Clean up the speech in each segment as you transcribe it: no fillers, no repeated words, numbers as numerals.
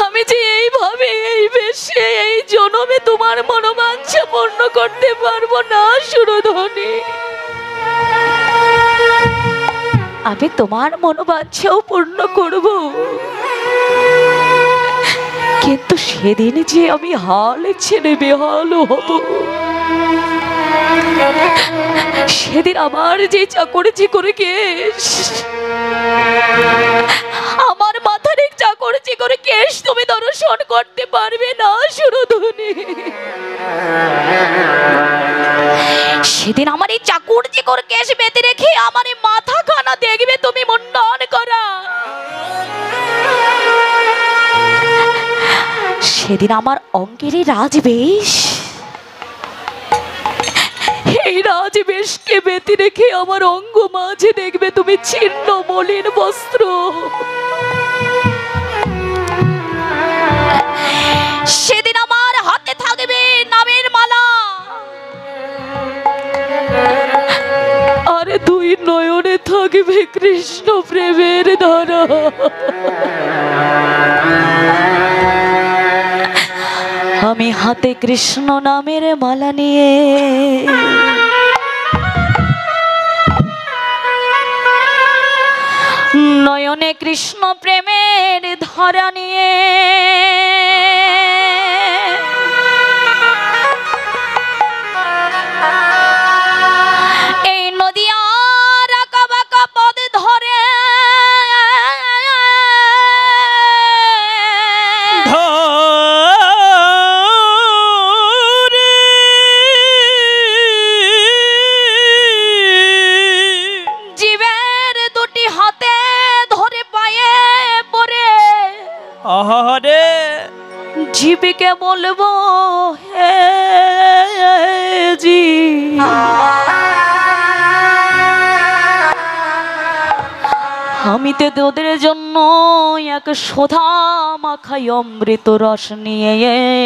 আমি যে এইভাবে এই বেশে এই জন্মে তোমার মনোবাঞ্ছা পূর্ণ করতে পারবো না সুরধনী। আমি তোমার মনোবাঞ্ছাও পূর্ণ করব, কিন্তু সেদিন যে আমি হাল ছেড়ে বেহাল হব, সেদিন আমার যে চাকর চিকর কেশ, আমার মাথার এক চাকর চিকর কেশ তুমি দর্শন করতে পারবে না সুরধনী। সেদিন আমার এই চাকর চিকর কেশ বেঁধে রেখে আমার এই মাথা খানা দেখবে তুমি মুন্ডন করা। সেদিন আমার অঙ্গের রাজবেশ, এই রাজবেশকে বেঁধে রেখে আমার অঙ্গ মাঝে দেখবে তুমি ছিন্ন মলিন বস্ত্র। সেদিন আমার হাতে থাকবে নামের মালা, আরে দুই নয়নে থাকবে কৃষ্ণ প্রেমের ধারা। আমি হাতে কৃষ্ণ নামের মালা নিয়ে নয়নে কৃষ্ণ প্রেমের ধারা নিয়ে এই নদিয়ার আঁকা বাঁকা পথ ধরে জীবের দুটি হাতে ধরে পায়ে পড়ে আহারে জীবিকে বলবো হে জি, আমি তো তোদের জন্য এক সোধা মাখাই অমৃত রস নিয়ে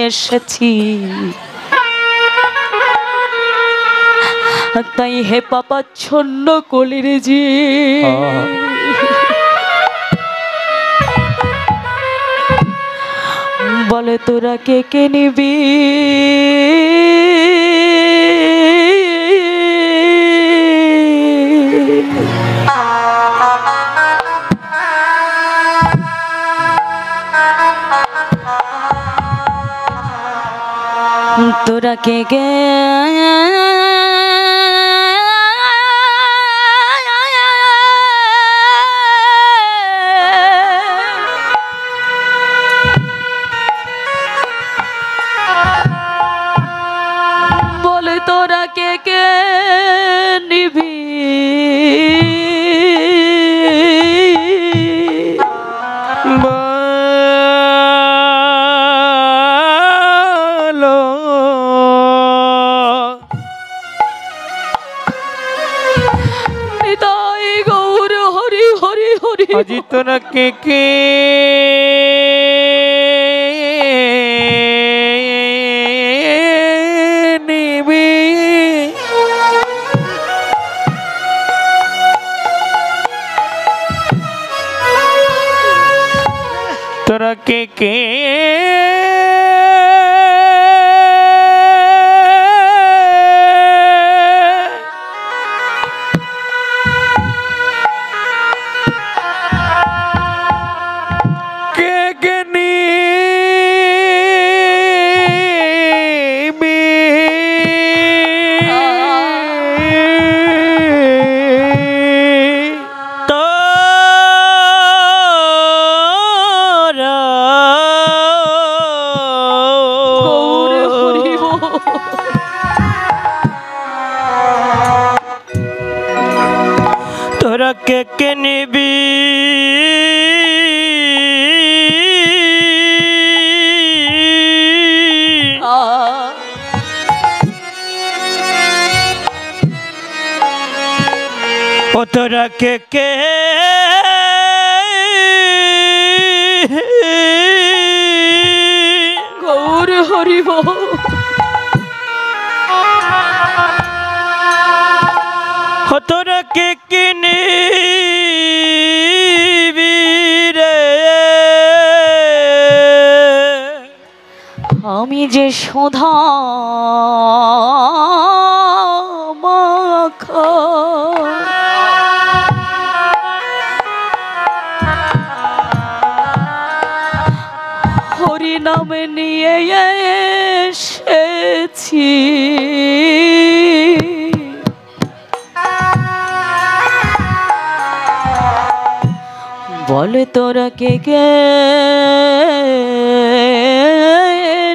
এসেছি। তাই হে পাপা ছন্ন কলির জি, বলে তোরা কে কে নিবি? তোরা কে কে বলে তোরা কে কে নিবি? আজি তোরা কে কে নিবি? তোরা কে কে তোরা কে কে নিবি? ও তোরা কে কে গৌর হরিব তোরা কে কে নিবি? সুধা মাখা হরি নামে নিয়ে এসেছি বলে তোরা কে কে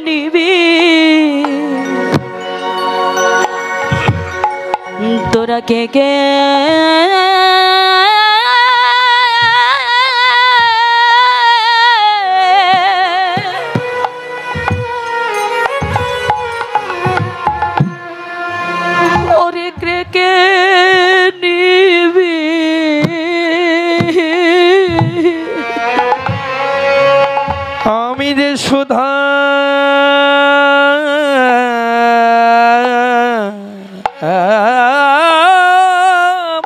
নিবি তোরা কে কে ওরে কে কে নিবি আমি যে সুধা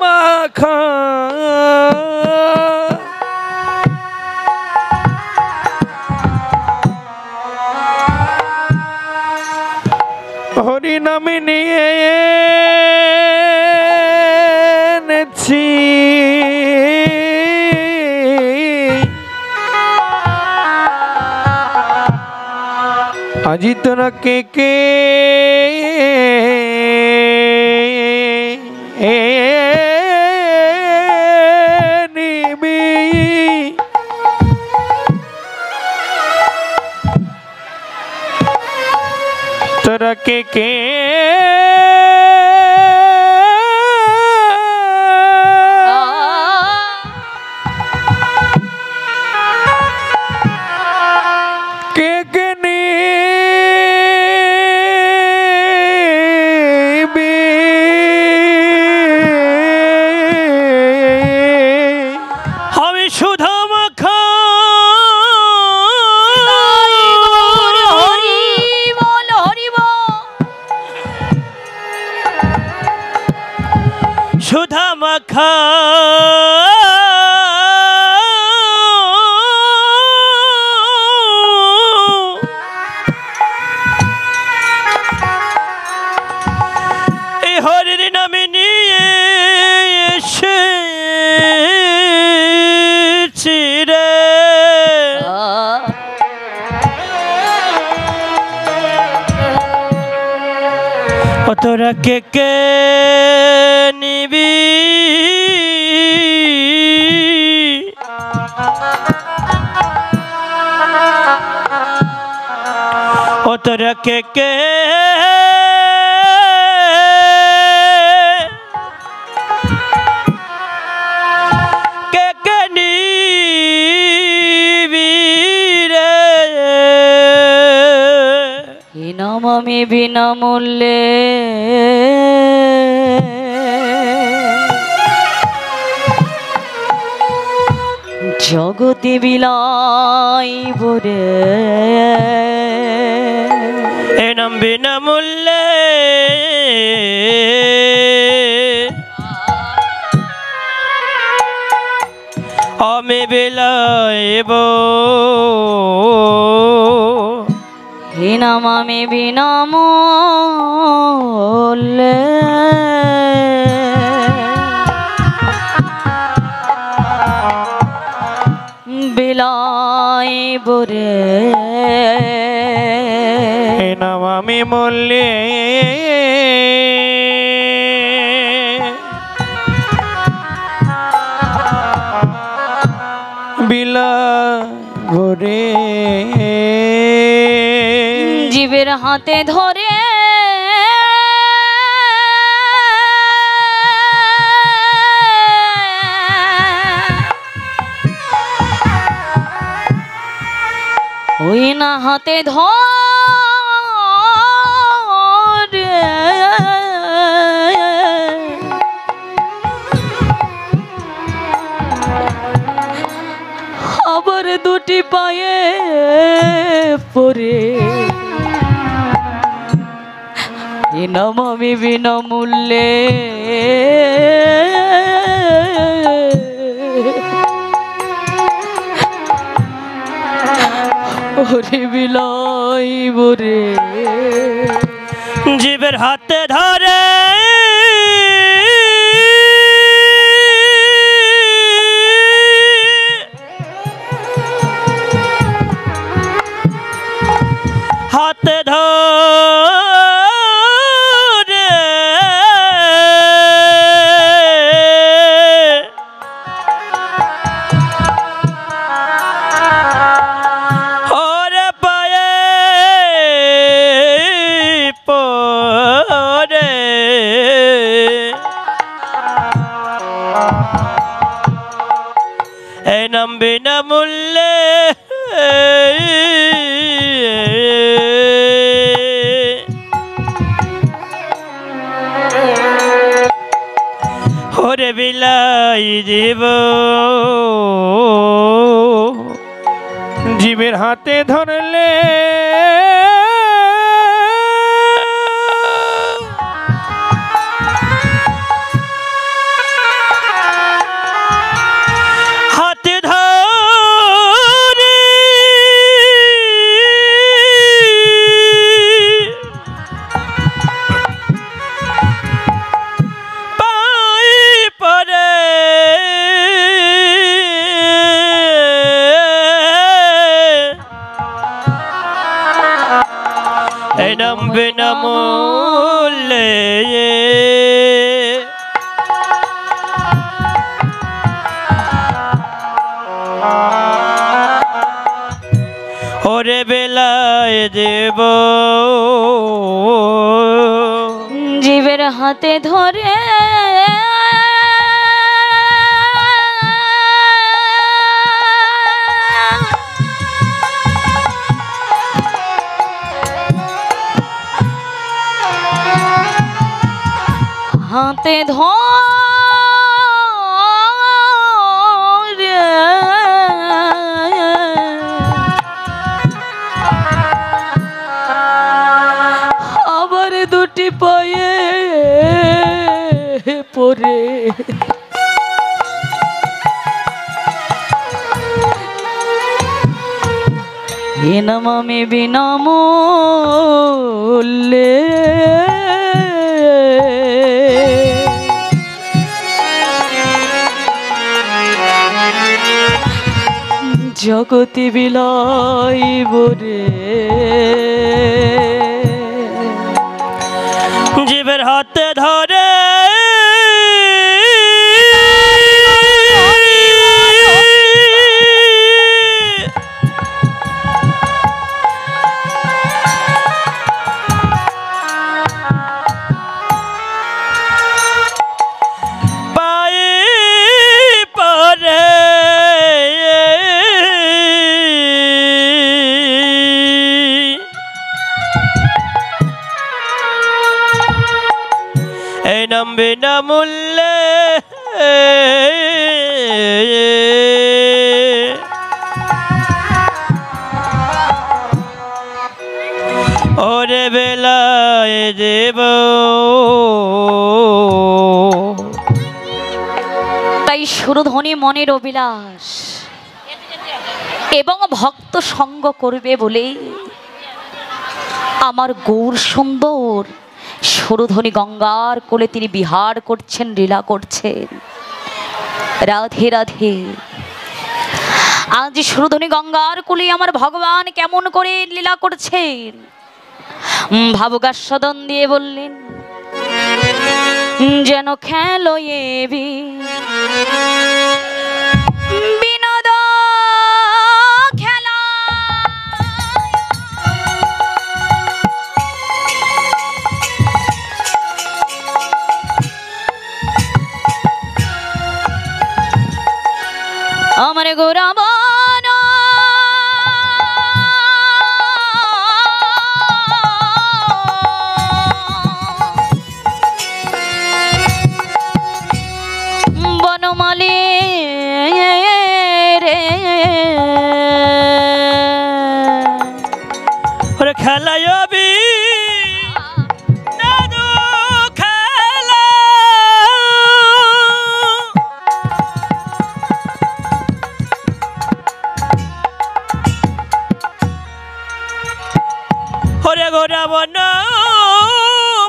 মাখা হরি নামে নিয়ে এনেছি আজি তোরা কে কে নিবি তোরা কে কে কে কে নিবি আমি সুধা মাখা হরি বল হরি বল সুধা মাখা এই হরির নামে নিয়ে এসেছি রে ও তোরা কে কে নিবি ও তোরা কে কে কে কে নিবি রে এ নাম আমি বিনামূল্যে জগতে বিলাইব রে এ নাম বিনামূল্যে আমি বিলাইব এ নাম আমি বিনামূল্যে বিলাইব রে এ নাম আমি মূল্যে বিলাইব রে জীবের হাতে ধরে ওই না হাতে ধরে আবার দুটি পায়ে পরে এ নাম আমি বিনামূল্যে ওরে বিলাই বিলাইব রে জীবের হাতে ধরে হাতে ধরে ওরে পায়ে পরে এই নাম বিনামূল্যে ওরে বিলাই জীব জীবের হাতে ধরলে হাতে ধরে পাই পরে এই নাম বিনামূল্যে ওরে বেলায় দেব জীবের হাতে ধরে হাতে ধরে আবার দুটি পায়ে পরে এ নাম আমি বিনামূল্যে জগতি বিলাইব রে জীবের হাতে ধরে পাই পরে এই নাম বিনামূল্যে ওরে বেলায় দেব তাই সুরধ্বনি মনের অভিলাষ এবং ভক্ত সঙ্গ করবে বলে আমার গৌর সুন্দর সুরধ্বনি গঙ্গার কোলে তিনি বিহার করছেন, লীলা করছেন। রাধে রাধে। আজ সুরধ্বনি গঙ্গার কোলে আমার ভগবান কেমন করে লীলা করছেন ভাবুকাস্বাদন দিয়ে বললেন, যেন খেলো এবি বিনোদ খেলা আমার গোরাবন বনমালী রে খেলায়বি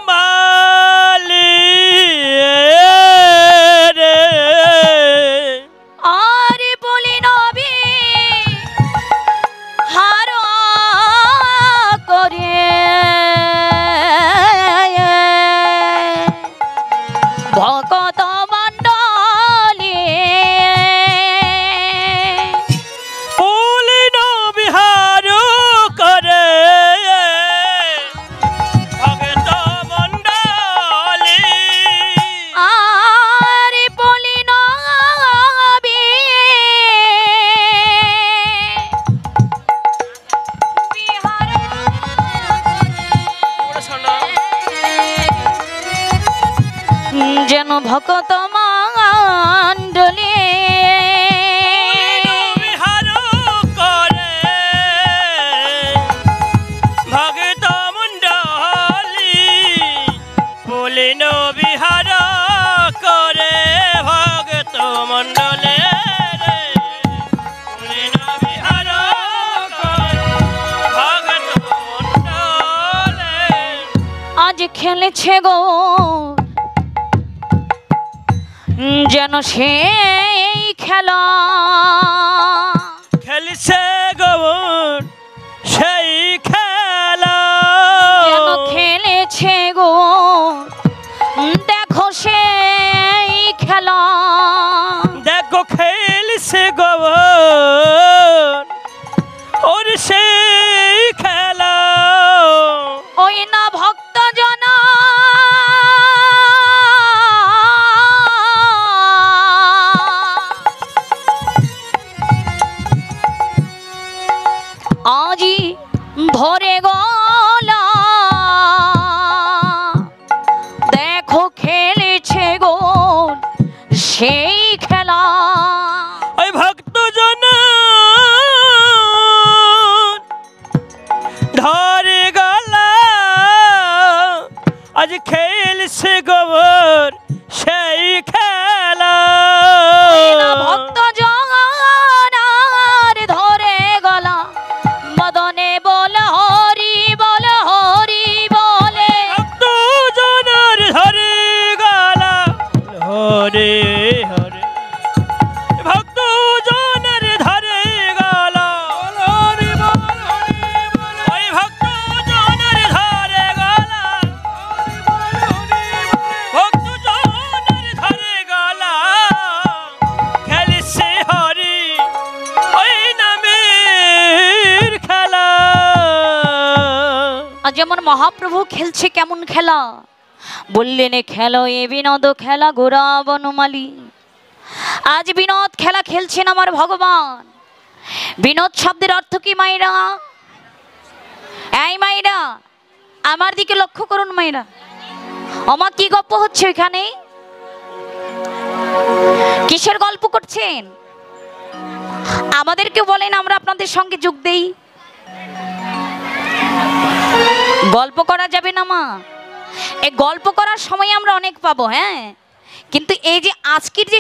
বনমালী রে আর বলি নবী হার করে ভকত মণ্ডলী পুলিন বিহার করে ভগত মণ্ডলী আর বলি নবী বিহার যেন ভকত মণ্ডলী বিহার করে ভগত মণ্ডলী পুলিন বিহার করে ভগত মণ্ডলে রে পুলিন বিহার করে ভগত মণ্ডলে আজ খেলেছে গো যেন সেই খেলা খেলছে গৌর সেই খেলা যেন খেলেছে গো দেখো সেই খেলা দেখো খেলছে গৌর ওর সেই খেলা ওই না ভক্ত জনা আজি ভরে গলা দেখো খেলেছে গো সেই খেলা ওই ভক্ত জন ধরে গলা আজ খেলছে গৌর সেই খেলা ভক্ত জনার ধরে গলা মদনে বলে হরি বলে হরি বলে ভক্ত জনের ধরে গলা হরে হরে ভক্ত জনের ধরে গলা হরি বল ওই ভক্ত জনের ধরে গলা ভক্ত জনের ধরে গলা খেলছে হরি ওই নামের খেলা আর যেমন মহাপ্রভু খেলছে কেমন খেলা বললেন এ খেলো এ বিনোদ খেলা গোরা বনমালী আজ বিনোদ খেলা খেলছেন আমার ভগবান বিনোদ শব্দের অর্থ কি মাইরা এই মাইরা আমার দিকে লক্ষ্য করুন মাইরা আমার কি গল্প হচ্ছে এখানে কিসের গল্প করছেন আমাদেরকে বলেন আমরা আপনাদের সঙ্গে যোগ দেই গল্প করা যাবে না মা এই গল্প করার সময় আমরা অনেক পাবো হ্যাঁ কিন্তু এই যে আজকের যে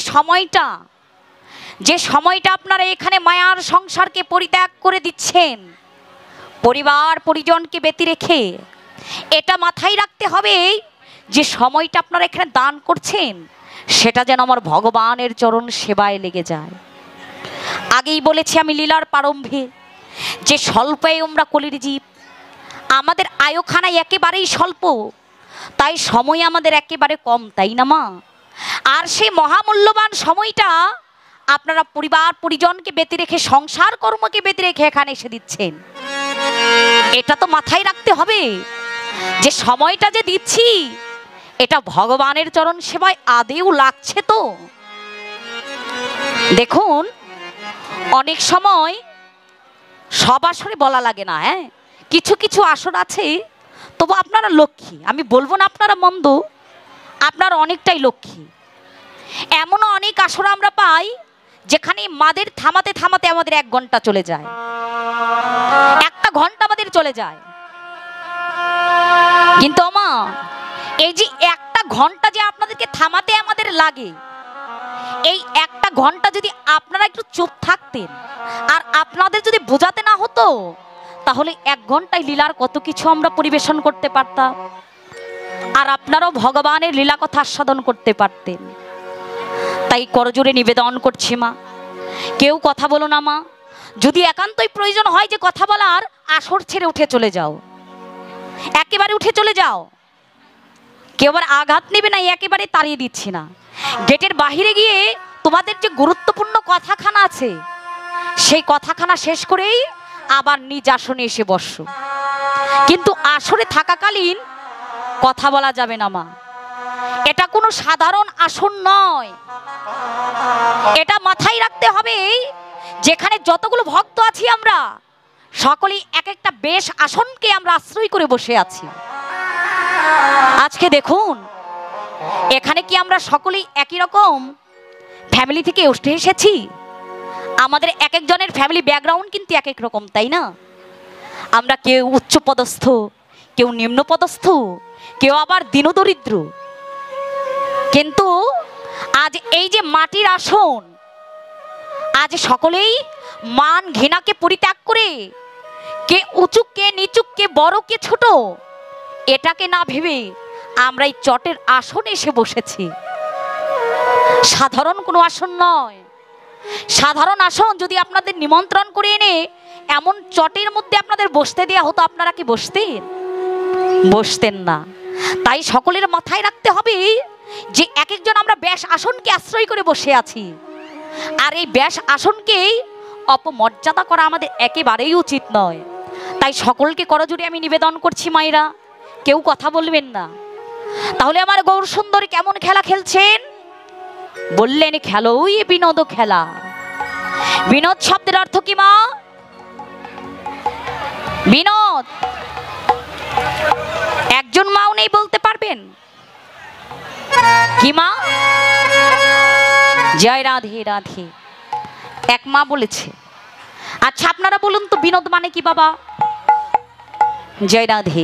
সময়টা আপনারা এখানে মায়ার সংসারকে পরিত্যাগ করে দিচ্ছেন পরিবার পরিজনকে ব্যতি রেখে এটা মাথায় রাখতে হবে যে সময়টা আপনারা এখানে দান করছেন সেটা যেন আমার ভগবানের চরণ সেবায় লেগে যায় আগেই বলেছি আমি লীলার প্রারম্ভে যে স্বল্পে আমরা কলির জীব আমাদের আয়ুখানা একেবারেই স্বল্প তাই সময় আমাদের একেবারে কম তাই না মা আর সেই মহামূল্যবান সময়টা আপনারা পরিবার পরিজনকে ব্যতি রেখে সংসার কর্মকে ব্যতি রেখে এখানে এসে দিচ্ছেন এটা তো মাথায় রাখতে হবে যে সময়টা যে দিচ্ছি এটা ভগবানের চরণ সেবায় আদেও লাগছে তো দেখুন অনেক সময় সব আসরে বলা লাগে না হ্যাঁ কিছু কিছু আসর আছে তবু আপনারা লক্ষ্মী আমি বলবো না আপনারা মন্দ আপনারা অনেকটাই লক্ষ্মী এমনও অনেক আসর আমরা পাই যেখানে মাদের থামাতে থামাতে আমাদের 1 ঘন্টা চলে যায় 1 ঘন্টা আমাদের চলে যায় কিন্তু আমা এই যে 1 ঘন্টা যে আপনাদেরকে থামাতে আমাদের লাগে এই 1 ঘন্টা যদি আপনারা একটু চুপ থাকতেন আর আপনাদের যদি বোঝাতে না হতো তাহলে 1 ঘন্টায় লীলার কত কিছু আমরা পরিবেশন করতে পারতাম, আর আপনারাও ভগবানের লীলা কথা আস্বাদন করতে পারতেন। তাই করজোড়ে নিবেদন করছি মা, কেউ কথা বলো না মা। যদি একান্তই প্রয়োজন হয় যে কথা বলার, আসর ছেড়ে উঠে চলে যাও, একেবারে উঠে চলে যাও। কেউ আবার আঘাত নেবে না, একেবারে তাড়িয়ে দিচ্ছি না। গেটের বাহিরে গিয়ে তোমাদের যে গুরুত্বপূর্ণ কথাখানা আছে, সেই কথাখানা শেষ করেই আবার নিজ আসনে এসে বসো। কিন্তু আসরে থাকাকালীন কথা বলা যাবে না মা। এটা কোনো সাধারণ আসন নয়, এটা মাথায় রাখতে হবে। যেখানে যতগুলো ভক্ত আছি আমরা সকলেই এক একটা বেশ আসনকে আমরা আশ্রয় করে বসে আছি। আজকে দেখুন, এখানে কি আমরা সকলেই একই রকম ফ্যামিলি থেকে উঠে এসেছি? আমাদের এক একজনের ফ্যামিলি ব্যাকগ্রাউন্ড কিন্তু এক এক রকম, তাই না? আমরা কেউ উচ্চ পদস্থ, কেউ নিম্ন পদস্থ, কেউ আবার দীনদরিদ্র। কিন্তু আজ এই যে মাটির আসন, আজ সকলেই মান ঘৃণাকে পরিত্যাগ করে কে উঁচু কে নিচু, কে বড় কে ছোট, এটাকে না ভেবে আমরা এই চটের আসনে এসে বসেছি। সাধারণ কোনো আসন নয়। সাধারণ আসন যদি আপনাদের নিমন্ত্রণ করে এনে এমন চটের মধ্যে আপনাদের বসতে দেয়া হতো, আপনারা কি বসতেন? বসতেন না। তাই সকলের মাথায় রাখতে হবে যে এক একজন আমরা ব্যাস আসনকে আশ্রয় করে বসে আছি, আর এই ব্যাস আসনকে অপমর্যাদা করা আমাদের একেবারেই উচিত নয়। তাই সকলকে করজোড়ে আমি নিবেদন করছি মায়েরা, কেউ কথা বলবেন না। তাহলে আমার গৌর সুন্দর কেমন খেলা খেলছেন? বললেন খেলোই বিনোদ খেলা। বিনোদ শব্দের অর্থ কি মা? বিনোদ একজন মাও নেই বলতে পারবেন কি মা? জয় রাধে রাধে। এক মা বলেছে। আচ্ছা আপনারা বলুন তো বিনোদ মানে কি বাবা? জয় রাধে।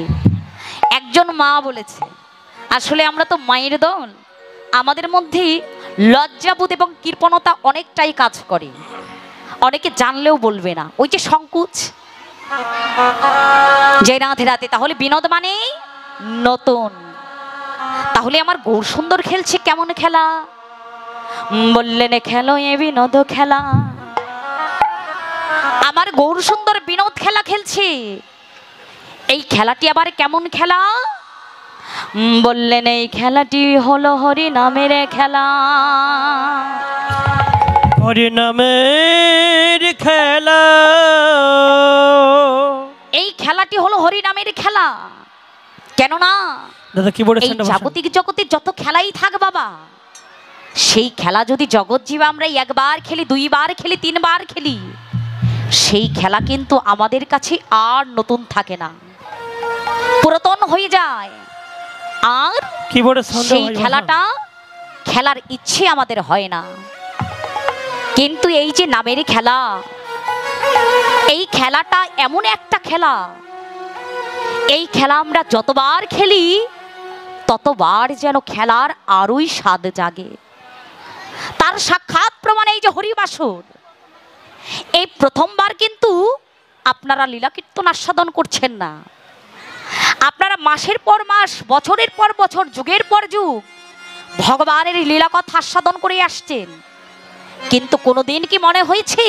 একজন মা বলেছে। আসলে আমরা তো মায়ের দল, আমাদের মধ্যে লজ্জাবোধ এবং কৃপণতা অনেকটাই কাজ করে। অনেকে জানলেও বলবে না, ওই যে সংকোচ। জয় রাধে রাধে। তাহলে বিনোদ মানে নতুন। তাহলে আমার গৌর সুন্দর খেলছে কেমন খেলা? বললেন খেলো এ বিনোদ খেলা। আমার গৌর সুন্দর বিনোদ খেলা খেলছে। এই খেলাটি আবার কেমন খেলা? বললেন এই খেলাটি হলো হরি নামের খেলা। হরি নামের খেলা। এই খেলাটি হলো হরি নামের খেলা। কেননা দাদা কি বলেছেন? এই জাগতিক জগতে যত খেলাই থাক বাবা, সেই খেলা যদি জগৎ জীবে আমরা একবার খেলি, 2 বার খেলি, 3 বার খেলি, সেই খেলা কিন্তু আমাদের কাছে আর নতুন থাকে না, পুরাতন হয়ে যায়। আর কি বলেছেন? সেই খেলাটা খেলার ইচ্ছে আমাদের হয় না। কিন্তু এই যে নামের খেলা, এই খেলাটা এমন একটা খেলা, এই খেলা আমরা যতবার খেলি ততবার যেন খেলার আরোই স্বাদ জাগে। তার সাক্ষাৎ প্রমাণ এই যে হরিবাসর। এই প্রথমবার কিন্তু আপনারা লীলা কীর্তন আস্বাদন করছেন না। আপনারা মাসের পর মাস, বছরের পর বছর, যুগের পর যুগ ভগবানের লীলা কথা আস্বাদন করে আসছেন। কিন্তু কোনোদিন কি মনে হয়েছে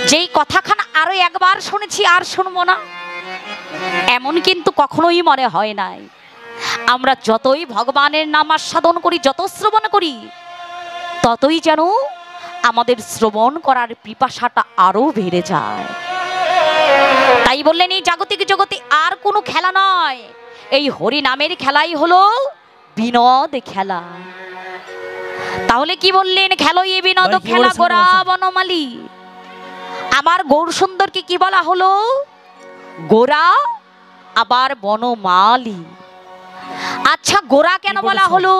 যেই কথাখানা আরো একবার শুনেছি আর শুনবো না? এমন কিন্তু কখনোই মনে হয় নাই। আমরা যতই ভগবানের নাম আস্বাদন করি, যত শ্রবণ করি, ততই যেন আমাদের শ্রবণ করার পিপাসাটা আরো বেড়ে যায়। তাই বললেন এই জাগতিক জগতে আর কোনো খেলা নয়, এই হরি নামের খেলাই হলো বিনোদ খেলা। তাহলে কি বললেন? খেলো এই বিনোদ খেলা গোরা বনমালী। আমার গৌর সুন্দরকে কি বলা হলো? গোরা আবার বনমালী। আচ্ছা গোরা কেন বলা হলো?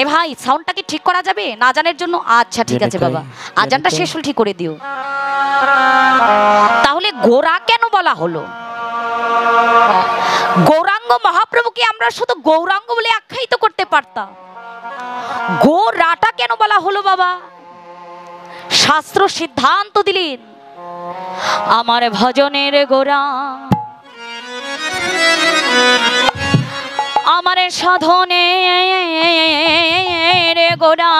এ ভাই সাউন্ডটা কি ঠিক করা যাবে না আজানের জন্য? আচ্ছা ঠিক আছে বাবা, আজানটা শেষ হল ঠিক করে দিও। তাহলে গোরা কেন বলা হলো? গৌরাঙ্গ মহাপ্রভুকে আমরা শুধু গৌরাঙ্গ বলে আখ্যায়িত করতে পারতাম। গোরাটা কেন বলা হলো বাবা? শাস্ত্র সিদ্ধান্ত দিলেন আমার ভজনের গোড়া, আমার সাধনের গোড়া,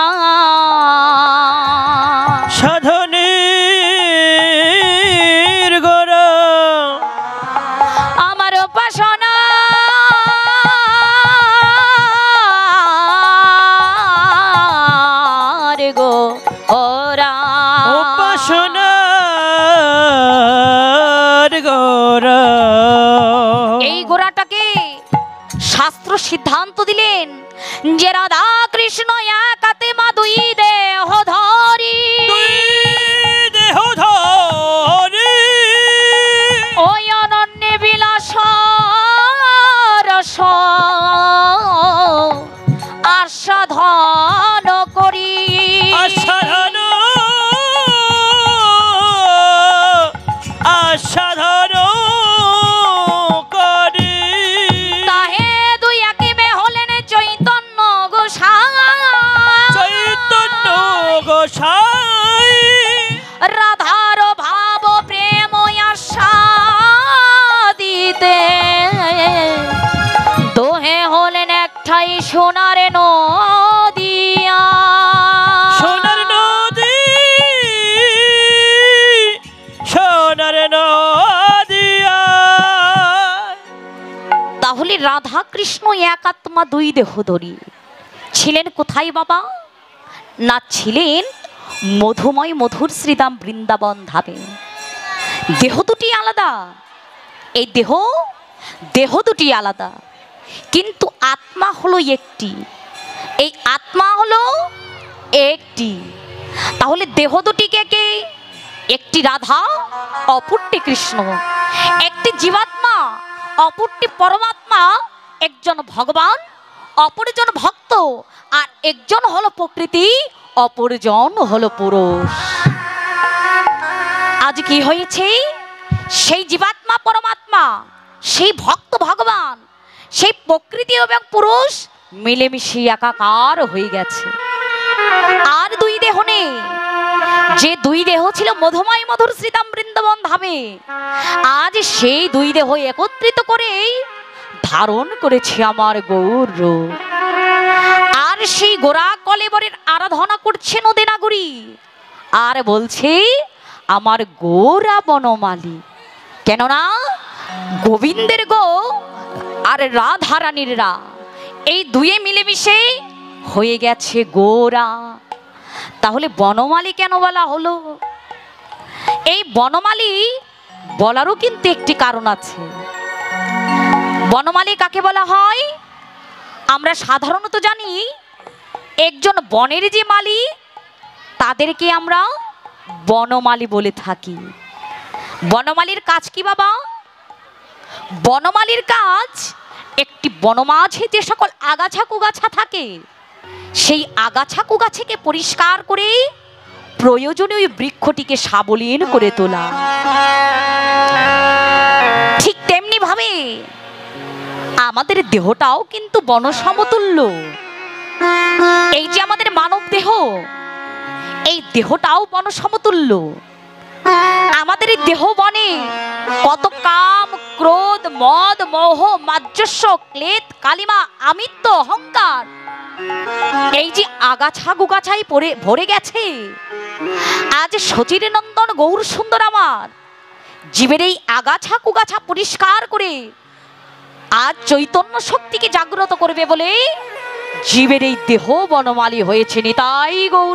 সাধনের গোড়া, আমার উপাসনা গোড়া, উপাসনার গোড়া। এই গোড়াটাকে শাস্ত্র সিদ্ধান্ত দিলেন যে রাধা কৃষ্ণ এক আত্মা দুই দেহ ধরি, ওই অনন্য বিলাস রস আস্বাদন করি, আস্বাদন করি। তাহে দুই একিবে হলেন চৈতন্য গোসাই, চৈতন্য গোসাই, রাধার ভাব প্রেম আস্বাদিতে দোহে হলেন একটাই সোনার নদিয়া, সোনার নদী, সোনার নদিয়া। তাহলে রাধা কৃষ্ণ এক আত্মা দুই দেহধরী ছিলেন কোথায় বাবা? না, ছিলেন মধুময় মধুর শ্রীধাম বৃন্দাবন ধামে। দেহ দুটি আলাদা, এই দেহ দুটি আলাদা, কিন্তু আত্মা হলো একটি, এই আত্মা হলো একটি। তাহলে দেহ দুটিকে কে? একটি রাধা, অপরটি কৃষ্ণ, একটি জীবাত্মা, অপরটি পরমাত্মা, একজন ভগবান, অপরজন ভক্ত, আর একজন হলো প্রকৃতি, অপরজন হলো পুরুষ। আজ কি হয়েছে? সেই জীবাত্মা পরমাত্মা, সেই ভক্ত ভগবান, সেই প্রকৃতি এবং পুরুষ মিলেমিশে একাকার হয়ে গেছে। আর দুই দেহ নেই। যে দুই দেহ ছিল মধুময় মধুর শ্রীধাম বৃন্দাবন ধামে, আজ সেই দুই দেহ একত্রিত করে ধারণ করেছে আমার গৌর রূপ। আর সেই গোরা কলেবরের আরাধনা করছে নদী নাগরী, আর বলছে আমার গোরা বনমালী। কেননা গোবিন্দের গো আর রাধা রানীর রা, এই দুয়ে মিলেমিশে হয়ে গেছে গোরা। তাহলে বনমালী কেন বলা হলো? এই বনমালী বলারও কিন্তু একটি কারণ আছে। বনমালী কাকে বলা হয়? আমরা সাধারণত জানি একজন বনের যে মালী তাদেরকে আমরা বনমালী বলে থাকি। বনমালীর কাজ কি বাবা? বনমালীর কাজ একটি বনমাঝে যে সকল আগাছা কুগাছা থাকে সেই আগাছা কুগাছাকে পরিষ্কার করে প্রয়োজনীয় বৃক্ষটিকে সাবলীন করে তোলা। ঠিক তেমনি ভাবে আমাদের দেহটাও কিন্তু বন সমতুল্য। এই যে আমাদের মানব দেহ, এই দেহটাও বন সমতুল্য। আমাদের এই দেহ বনে কত কাম, ক্রোধ, মদ, মোহ, মাজ্জস্য, ক্লেদ, কালিমা, আমিত্ব, অহংকার, এই যে আগাছা গুগাছাই ভরে গেছে। আজ সচির নন্দন গৌর সুন্দর আমার জীবের এই আগাছা কুগাছা পরিষ্কার করে আজ চৈতন্য শক্তিকে জাগ্রত করবে বলে জীবের এই দেহ বনমালী হয়েছে। নিতাই গৌর।